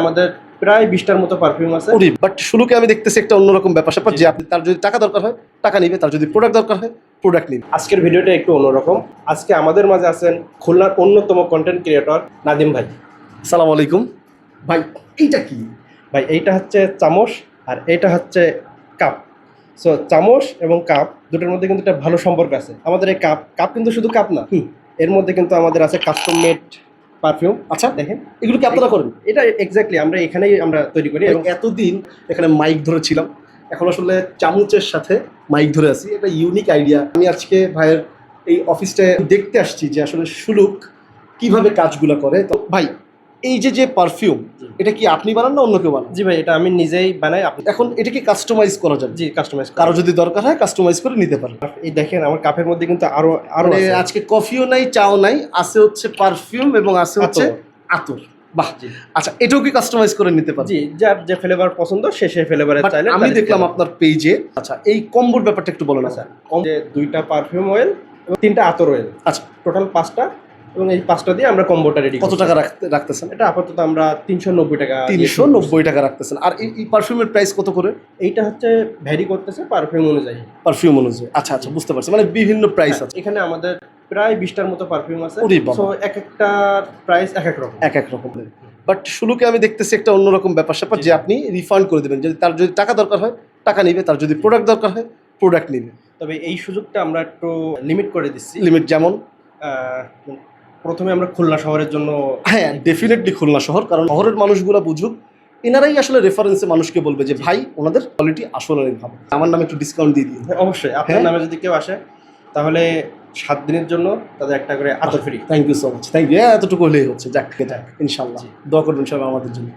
আমাদের প্রায় 20টার মতো পারফিউম আছে। বাট শুরুকে আমি দেখতেছি একটা অন্যরকম ব্যাপার স্যাপার, যে আপনি তার যদি টাকা দরকার হয় টাকা নিবে, তার যদি প্রোডাক্ট দরকার হয় প্রোডাক্ট নিবে। আজকের ভিডিওটা একটু অন্যরকম। আজকে আমাদের মাঝে আছেন খুলনার অন্যতম কন্টেন্ট ক্রিয়েটর নাদিম ভাই। আসসালামু আলাইকুম ভাই। এইটা কি ভাই এইটা হচ্ছে চামচ আর এইটা হচ্ছে কাপ। সো চামচ এবং কাপ দুটোর মধ্যে কিন্তু একটা ভালো সম্পর্ক আছে। আমাদের এই কাপ কিন্তু শুধু কাপ না, এর মধ্যে কিন্তু আমাদের আছে কাস্টম মেড পারফিউম। আচ্ছা, দেখেন এগুলো কি আপনারা করেন? এটা এক্স্যাক্টলি আমরা এখানেই আমরা তৈরি করি। এবং এতদিন এখানে মাইক ধরেছিলাম, এখন আসলে চামচের সাথে মাইক ধরে আছি। এটা ইউনিক আইডিয়া। আমি আজকে ভাইয়ের এই অফিসটা দেখতে আসছি যে আসলে সুলুক কিভাবে কাজগুলো করে। তো ভাই, এই যে পারফিউম, এটা কি আপনি বানান না অন্য কেউ বানান? জি ভাই, এটা আমি নিজেই বানাই। এখন এটা কি কাস্টমাইজ করা যাবে? জি, কাস্টমাইজ। কারো যদি দরকার হয় কাস্টমাইজ করে নিতে পারেন। এই দেখেন আমার কাপের মধ্যে কিন্তু আরো মানে আছে। আজকে কফিও নাই, চাও নাই, আছে হচ্ছে পারফিউম এবং আছে হচ্ছে আতর। বাহ, আচ্ছা, এটাও কি কাস্টমাইজ করে নিতে পারেন? জি, যার যে ফ্লেভার পছন্দ সে ফ্লেভারে চাইলে। আমি দেখলাম আপনার পেজে। আচ্ছা, এই কম্বোর ব্যাপারটা একটু বলেন। আচ্ছা, যে 2টা পারফিউম অয়েল এবং 3টা আতর অয়েল। আচ্ছা, টোটাল 5টা, এবং এই 5টা দিয়ে আমরা কম্বোটা রেডি। কত টাকা রাখতেছেন? এটা আপাতত আমরা 390 টাকা। 390 টাকা রাখতেছেন। আর এই পারফিউমের প্রাইস কত করে? এইটা হচ্ছে ভ্যারি করতেছে পারফিউম অনুযায়ী। পারফিউম অনুযায়ী। আচ্ছা আচ্ছা, বুঝতে পারছি, মানে বিভিন্ন প্রাইস আছে। এখানে আমাদের প্রায় 20টার মতো পারফিউম আছে। ওরে বাবা। সো এক একটা প্রাইস এক এক রকম। এক রকম। বাট শুরুকে আমি দেখতেছি একটা অন্যরকম ব্যাপার স্যাপার, যে আপনি রিফান্ড করে দেবেন। যদি তার যদি টাকা দরকার হয় টাকা নিবে, তার যদি প্রোডাক্ট দরকার হয় প্রোডাক্ট নিবে। তবে এই সুযোগটা আমরা একটু লিমিট করে দিচ্ছি। লিমিট যেমন? প্রথমে আমরা খুলনা শহরের জন্য। হ্যাঁ, ডেফিনেটলি খুলনা শহর, কারণ শহরের মানুষগুলো বুঝুক, এনারাই আসলে রেফারেন্সে মানুষকে বলবে যে ভাই ওনাদের কোয়ালিটি আসলে অনেক ভালো। আমার নামে একটু ডিসকাউন্ট দিয়ে দিন। অবশ্যই আপনার নামে যদি কেউ আসে তাহলে 7 দিনের জন্য তাদের একটা করে আতর free. Thank you so much. Thank you. এতটুকু হলেই হচ্ছে। যাক ইনশাল্লাহ দোয়া করবেন সবাই আমাদের জন্য।